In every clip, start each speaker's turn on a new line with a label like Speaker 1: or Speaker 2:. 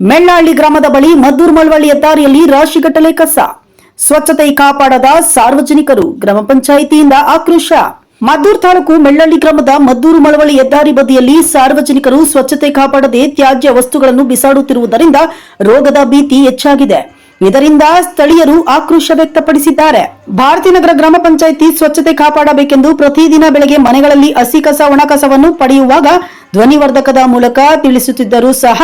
Speaker 1: ಮೆಳ್ಳಹಳ್ಳಿ ಗ್ರಾಮದ ಬಳಿ ಮದ್ದೂರು ಮಳವಳ್ಳಿ ಹೆದ್ದಾರಿಯಲ್ಲಿ ರಾಶಿಗಟ್ಟಲೆ ಕಸ. ಸ್ವಚ್ಛತೆ ಕಾಪಾಡದ ಸಾರ್ವಜನಿಕರು, ಗ್ರಾಮ ಪಂಚಾಯಿತಿಯಿಂದ ಆಕ್ರೋಶ. ಮದ್ದೂರು ತಾಲೂಕು ಮೆಳ್ಳಹಳ್ಳಿ ಗ್ರಾಮದ ಮದ್ದೂರು ಮಳವಳ್ಳಿ ಹೆದ್ದಾರಿ ಬದಿಯಲ್ಲಿ ಸಾರ್ವಜನಿಕರು ಸ್ವಚ್ಛತೆ ಕಾಪಾಡದೆ ತ್ಯಾಜ್ಯ ವಸ್ತುಗಳನ್ನು ಬಿಸಾಡುತ್ತಿರುವುದರಿಂದ ರೋಗದ ಭೀತಿ ಹೆಚ್ಚಾಗಿದೆ. ಇದರಿಂದ ಸ್ಥಳೀಯರು ಆಕ್ರೋಶ ವ್ಯಕ್ತಪಡಿಸಿದ್ದಾರೆ. ಭಾರತೀನಗರ ಗ್ರಾಮ ಪಂಚಾಯಿತಿ ಸ್ವಚ್ಛತೆ ಕಾಪಾಡಬೇಕೆಂದು ಪ್ರತಿದಿನ ಬೆಳಗ್ಗೆ ಮನೆಗಳಲ್ಲಿ ಹಸಿ ಕಸ ಒಣ ಕಸವನ್ನು ಪಡೆಯುವಾಗ ಧ್ವನಿವರ್ಧಕದ ಮೂಲಕ ತಿಳಿಸುತ್ತಿದ್ದರೂ ಸಹ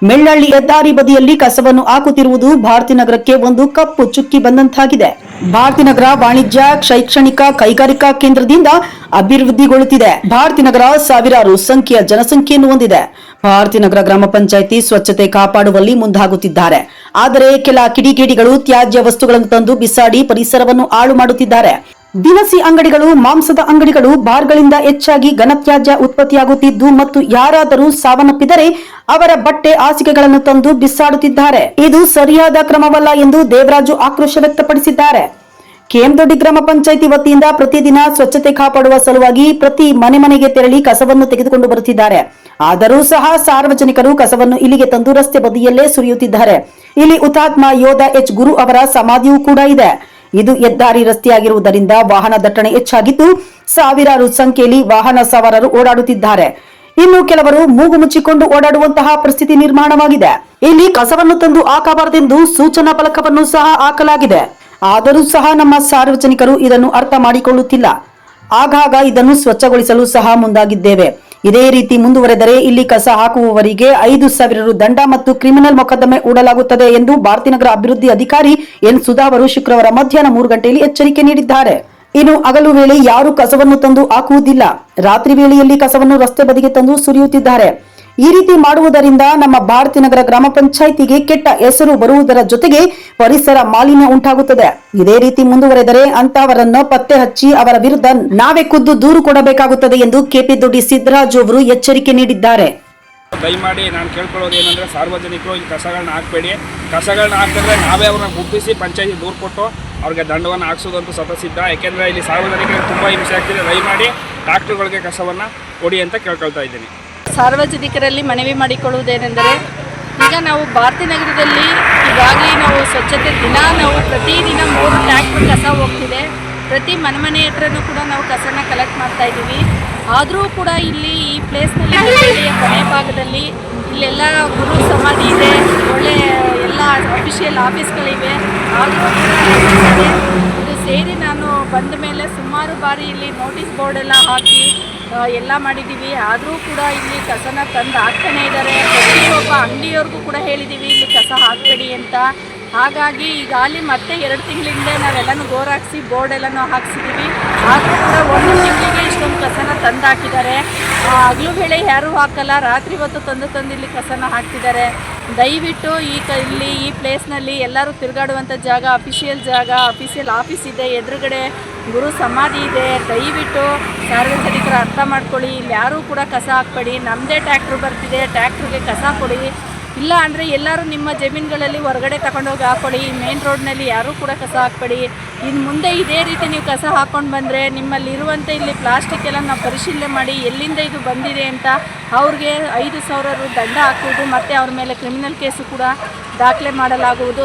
Speaker 1: ಮೆಳ್ಳಹಳ್ಳಿ ಹೆದ್ದಾರಿ ಬದಿಯಲ್ಲಿ ಕಸವನ್ನು ಹಾಕುತ್ತಿರುವುದು ಭಾರತೀನಗರಕ್ಕೆ ಒಂದು ಕಪ್ಪು ಚುಕ್ಕಿ ಬಂದಂತಾಗಿದೆ. ಭಾರತೀನಗರ ವಾಣಿಜ್ಯ, ಶೈಕ್ಷಣಿಕ, ಕೈಗಾರಿಕಾ ಕೇಂದ್ರದಿಂದ ಅಭಿವೃದ್ಧಿಗೊಳ್ಳುತ್ತಿದೆ. ಭಾರತೀನಗರ ಸಾವಿರಾರು ಸಂಖ್ಯೆಯ ಜನಸಂಖ್ಯೆಯನ್ನು ಹೊಂದಿದೆ. ಭಾರತೀನಗರ ಗ್ರಾಮ ಪಂಚಾಯಿತಿ ಸ್ವಚ್ಛತೆ ಕಾಪಾಡುವಲ್ಲಿ ಮುಂದಾಗುತ್ತಿದ್ದಾರೆ. ಆದರೆ ಕೆಲ ಕಿಡಿಗೇಡಿಗಳು ತ್ಯಾಜ್ಯ ವಸ್ತುಗಳನ್ನು ತಂದು ಬಿಸಾಡಿ ಪರಿಸರವನ್ನು ಹಾಳು ಮಾಡುತ್ತಿದ್ದಾರೆ. ದಿನಸಿ ಅಂಗಡಿಗಳು, ಮಾಂಸದ ಅಂಗಡಿಗಳು, ಬಾರ್ಗಳಿಂದ ಹೆಚ್ಚಾಗಿ ಘನತ್ಯಾಜ್ಯ ಉತ್ಪತ್ತಿಯಾಗುತ್ತಿದ್ದು ಮತ್ತು ಯಾರಾದರೂ ಸಾವನ್ನಪ್ಪಿದರೆ ಅವರ ಬಟ್ಟೆ ಹಾಸಿಗೆಗಳನ್ನು ತಂದು ಬಿಸಾಡುತ್ತಿದ್ದಾರೆ. ಇದು ಸರಿಯಾದ ಕ್ರಮವಲ್ಲ ಎಂದು ದೇವರಾಜು ಆಕ್ರೋಶ ವ್ಯಕ್ತಪಡಿಸಿದ್ದಾರೆ. ಕೆಎಂದೊಡ್ಡಿ ಗ್ರಾಮ ಪಂಚಾಯಿತಿ ವತಿಯಿಂದ ಪ್ರತಿದಿನ ಸ್ವಚ್ಛತೆ ಕಾಪಾಡುವ ಸಲುವಾಗಿ ಪ್ರತಿ ಮನೆಗೆ ತೆರಳಿ ಕಸವನ್ನು ತೆಗೆದುಕೊಂಡು ಬರುತ್ತಿದ್ದಾರೆ. ಆದರೂ ಸಹ ಸಾರ್ವಜನಿಕರು ಕಸವನ್ನು ಇಲ್ಲಿಗೆ ತಂದು ರಸ್ತೆ ಬದಿಯಲ್ಲೇ ಸುರಿಯುತ್ತಿದ್ದಾರೆ. ಇಲ್ಲಿ ಹುತಾತ್ಮ ಯೋಧ ಎಚ್ ಗುರು ಅವರ ಸಮಾಧಿಯೂ ಕೂಡ ಇದೆ. ಇದು ಹೆದ್ದಾರಿ ರಸ್ತೆಯಾಗಿರುವುದರಿಂದ ವಾಹನ ದಟ್ಟಣೆ ಹೆಚ್ಚಾಗಿದ್ದು ಸಾವಿರಾರು ಸಂಖ್ಯೆಯಲ್ಲಿ ವಾಹನ ಸವಾರರು ಓಡಾಡುತ್ತಿದ್ದಾರೆ. ಇನ್ನು ಕೆಲವರು ಮೂಗು ಮುಚ್ಚಿಕೊಂಡು ಓಡಾಡುವಂತಹ ಪರಿಸ್ಥಿತಿ ನಿರ್ಮಾಣವಾಗಿದೆ. ಇಲ್ಲಿ ಕಸವನ್ನು ತಂದು ಹಾಕಬಾರದೆಂದು ಸೂಚನಾ ಫಲಕವನ್ನು ಸಹ ಹಾಕಲಾಗಿದೆ. ಆದರೂ ಸಹ ನಮ್ಮ ಸಾರ್ವಜನಿಕರು ಇದನ್ನು ಅರ್ಥ ಮಾಡಿಕೊಳ್ಳುತ್ತಿಲ್ಲ. ಆಗಾಗ ಇದನ್ನು ಸ್ವಚ್ಛಗೊಳಿಸಲು ಸಹ ಮುಂದಾಗಿದ್ದೇವೆ. ಇದೇ ರೀತಿ ಮುಂದುವರೆದರೆ ಇಲ್ಲಿ ಕಸ ಹಾಕುವವರಿಗೆ 5,000 ರು ದಂಡ ಮತ್ತು ಕ್ರಿಮಿನಲ್ ಮೊಕದ್ದಮೆ ಹೂಡಲಾಗುತ್ತದೆ ಎಂದು ಭಾರತೀನಗರ ಅಭಿವೃದ್ಧಿ ಅಧಿಕಾರಿ ಎನ್ ಸುಧಾ ಅವರು ಶುಕ್ರವಾರ ಮಧ್ಯಾಹ್ನ 3 ಗಂಟೆಯಲ್ಲಿ ಎಚ್ಚರಿಕೆ ನೀಡಿದ್ದಾರೆ. ಇನ್ನು ಹಗಲು ವೇಳೆ ಯಾರು ಕಸವನ್ನು ತಂದು ಹಾಕುವುದಿಲ್ಲ. ರಾತ್ರಿ ವೇಳೆಯಲ್ಲಿ ಕಸವನ್ನು ರಸ್ತೆ ಬದಿಗೆ ತಂದು ಸುರಿಯುತ್ತಿದ್ದಾರೆ. ಈ ರೀತಿ ಮಾಡುವುದರಿಂದ ನಮ್ಮ ಭಾರತೀನಗರ ಗ್ರಾಮ ಪಂಚಾಯಿತಿಗೆ ಕೆಟ್ಟ ಹೆಸರು ಬರುವುದರ ಜೊತೆಗೆ ಪರಿಸರ ಮಾಲಿನ್ಯ ಉಂಟಾಗುತ್ತದೆ. ಇದೇ ರೀತಿ ಮುಂದುವರೆದರೆ ಅಂತವರನ್ನು ಪತ್ತೆ ಹಚ್ಚಿ ಅವರ ವಿರುದ್ಧ ನಾವೇ ಖುದ್ದು ದೂರು ಕೊಡಬೇಕಾಗುತ್ತದೆ ಎಂದು ಕೆಪಿ ಸಿದ್ದರಾಜು ಅವರು ಎಚ್ಚರಿಕೆ ನೀಡಿದ್ದಾರೆ.
Speaker 2: ದಯಮಾಡಿ ನಾನು ಕೇಳ್ಕೊಳ್ಳೋದು ಏನಂದರೆ, ಸಾರ್ವಜನಿಕರು ಈ ಕಸಗಳನ್ನ ಹಾಕಬೇಡಿ. ಕಸಗಳನ್ನ ಹಾಕಿದ್ರೆ ನಾವೇ ಅವ್ರನ್ನ ಗುರುತಿಸಿ ಪಂಚಾಯತಿ ದೂರು ಕೊಟ್ಟು ಅವ್ರಿಗೆ ದಂಡವನ್ನು ಹಾಕ್ಸೋದಂತೂ ಸತಸಿದ್ಧ. ಯಾಕೆಂದರೆ ಇಲ್ಲಿ ಸಾರ್ವಜನಿಕರಿಗೆ ತುಂಬ ಹಿಂಸೆ ಆಗ್ತಿದೆ. ದಯಮಾಡಿ ಟ್ರಾಕ್ಟರ್ಗಳಿಗೆ ಕಸವನ್ನು ಕೊಡಿ ಅಂತ ಕೇಳ್ಕೊಳ್ತಾ ಇದ್ದೀನಿ.
Speaker 3: ಸಾರ್ವಜನಿಕರಲ್ಲಿ ಮನವಿ ಮಾಡಿಕೊಳ್ಳುವುದೇನೆಂದರೆ, ಈಗ ನಾವು ಭಾರತೀನಗರದಲ್ಲಿ ಈಗಾಗಲೇ ನಾವು ಸ್ವಚ್ಛತೆ ದಿನ ನಾವು ಪ್ರತಿದಿನ 3 ಟ್ರ್ಯಾಕ್ಟರ್ ಕಸ ಹೋಗ್ತಿದೆ. ಪ್ರತಿ ಮನೆ ಹತ್ರನೂ ಕೂಡ ನಾವು ಕಸನ ಕಲೆಕ್ಟ್ ಮಾಡ್ತಾ ಇದ್ದೀವಿ. ಆದರೂ ಕೂಡ ಇಲ್ಲಿ ಈ ಪ್ಲೇಸ್ನಲ್ಲಿ ಕೊನೆ ಭಾಗದಲ್ಲಿ ಇಲ್ಲೆಲ್ಲ ಗುರು ಸಮಾಧಿ ಇದೆ, ಒಳ್ಳೆ ಎಲ್ಲ ಅಫಿಷಿಯಲ್ ಆಫೀಸ್ಗಳಿವೆ. ಆದರೂ ಕೂಡ ಇದು ಸೇರಿ ನಾನು ಬಂದ ಮೇಲೆ ಸುಮಾರು ಬಾರಿ ಇಲ್ಲಿ ನೋಟಿಸ್ ಬೋರ್ಡ್ ಎಲ್ಲ ಹಾಕಿ ಎಲ್ಲ ಮಾಡಿದ್ದೀವಿ. ಆದರೂ ಕೂಡ ಇಲ್ಲಿ ಕಸನ ತಂದು ಹಾಕ್ತಾನೆ ಇದ್ದಾರೆ. ಪ್ರತಿಯೊಬ್ಬ ಅಂಗಡಿಯವ್ರಿಗೂ ಕೂಡ ಹೇಳಿದ್ದೀವಿ ಇಲ್ಲಿ ಕಸ ಹಾಕಬೇಡಿ ಅಂತ. ಹಾಗಾಗಿ ಈಗ ಅಲ್ಲಿ ಮತ್ತೆ 2 ತಿಂಗಳಿಂದ ನಾವೆಲ್ಲನೂ ಗೋರ್ ಹಾಕ್ಸಿ ಬೋರ್ಡ್ ಎಲ್ಲನೂ ಹಾಕ್ಸಿದ್ದೀವಿ. ಆದರೂ ಕೂಡ 1 ತಿಂಗಳಿಗೆ ಇಷ್ಟೊಂದು ಕಸನ ತಂದು ಹಾಕಿದ್ದಾರೆ. ಹಗಲು ವೇಳೆ ಯಾರೂ ಹಾಕಲ್ಲ, ರಾತ್ರಿ ಹೊತ್ತು ತಂದು ಇಲ್ಲಿ ಕಸನ ಹಾಕ್ತಿದ್ದಾರೆ. ದಯವಿಟ್ಟು ಇಲ್ಲಿ ಈ ಪ್ಲೇಸ್ನಲ್ಲಿ ಎಲ್ಲರೂ ತಿರುಗಾಡುವಂಥ ಜಾಗ, ಅಫಿಷಿಯಲ್ ಆಫೀಸ್ ಇದೆ, ಎದುರುಗಡೆ ಗುರು ಸಮಾಧಿ ಇದೆ. ದಯವಿಟ್ಟು ಸಾರ್ವಜನಿಕರು ಅರ್ಥ ಮಾಡ್ಕೊಳ್ಳಿ. ಇಲ್ಲಿ ಯಾರೂ ಕೂಡ ಕಸ ಹಾಕಬೇಡಿ. ನಮ್ಮದೇ ಟ್ರ್ಯಾಕ್ಟ್ರು ಬರ್ತಿದೆ, ಟ್ರ್ಯಾಕ್ಟ್ರಿಗೆ ಕಸ ಕೊಡಿ. ಇಲ್ಲ ಅಂದರೆ ಎಲ್ಲರೂ ನಿಮ್ಮ ಜಮೀನುಗಳಲ್ಲಿ ಹೊರಗಡೆ ತಗೊಂಡೋಗಿ ಹಾಕ್ಕೊಳ್ಳಿ. ಮೇನ್ ರೋಡ್ನಲ್ಲಿ ಯಾರೂ ಕೂಡ ಕಸ ಹಾಕಬೇಡಿ. ಇನ್ನು ಮುಂದೆ ಇದೇ ರೀತಿ ನೀವು ಕಸ ಹಾಕ್ಕೊಂಡು ಬಂದರೆ ನಿಮ್ಮಲ್ಲಿರುವಂಥ ಇಲ್ಲಿ ಪ್ಲಾಸ್ಟಿಕ್ ಎಲ್ಲ ನಾವು ಪರಿಶೀಲನೆ ಮಾಡಿ ಎಲ್ಲಿಂದ ಇದು ಬಂದಿದೆ ಅಂತ ಅವ್ರಿಗೆ 5,000 ರು ದಂಡ ಹಾಕುವುದು ಮತ್ತು ಅವ್ರ ಮೇಲೆ ಕ್ರಿಮಿನಲ್ ಕೇಸು ಕೂಡ ದಾಖಲೆ ಮಾಡಲಾಗುವುದು.